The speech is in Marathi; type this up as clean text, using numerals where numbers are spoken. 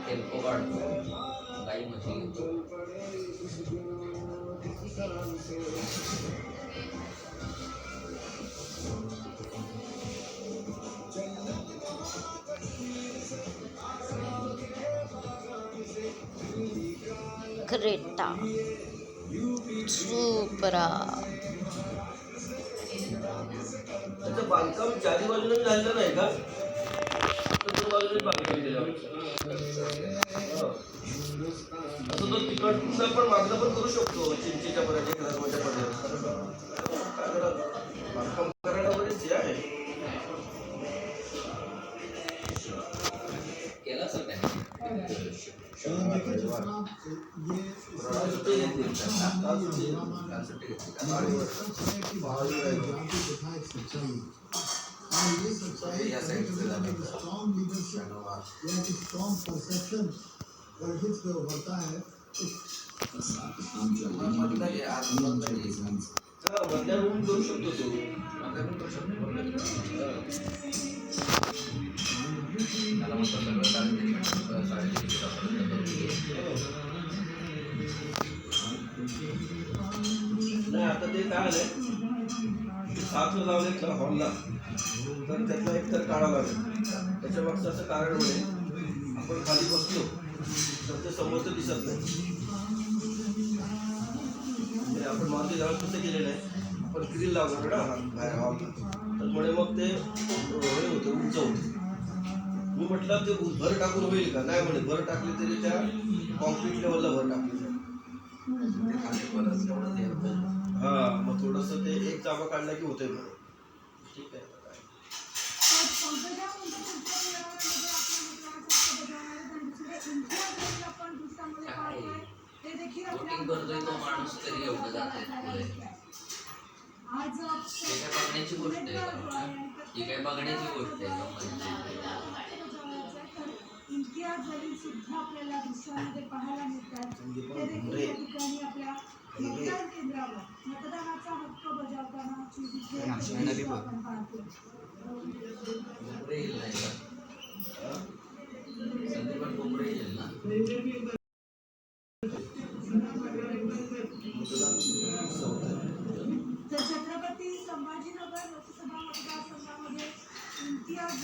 टेम्पो काढतो गाई म्हशी घेतो क्रेटा सुपरा त्याचं बांधकाम चारी बाजूने झालेलं नाही का? तर बाजूने बांधकाम केलं असं तो तिकडनं पण मागणं पण करू शकतो चिंचेच्या पर्यंत धर्माच्या पर्यंत बांधकाम करायला वगैरे जे आहे केला सर मधल्या रूम करू शकतो तो नाही आता ते काय आलंय 7 लावले हॉलला तर त्यातला एक तर काढा लागेल त्याच्या मागचं असं कारण म्हणजे आपण खाली बसलो तर ते समोरचं दिसत नाही आपण मागे जाऊन कसं केलेलं आहे आपण ग्रिल लावतो ना बाहेर हॉलला तर पुढे मग ते हे होतं उंच होतं मी म्हटलं ते भर टाकून होईल का नाही म्हणे भर टाकली तरी त्या कॉन्क्रीट लेवलला भर टाकली हा मग थोडंसं ते एक जागा काढला की होतंय म्हणे ठीक आहे वोटिंग करतोय तो माणूस तरी एवढं जात हे काय बघण्याची गोष्ट आहे ही काय बघण्याची गोष्ट आहे इम्तियाजवरील सुद्धा आपल्याला दृश्यामध्ये पाहायला मिळतात ते देखील या ठिकाणी आपल्या मतदान केंद्रावर मतदानाचा हक्क बजावताना आपण पाहतो तर छत्रपती संभाजीनगर लोकसभा मतदारसंघामध्ये इम्तियाज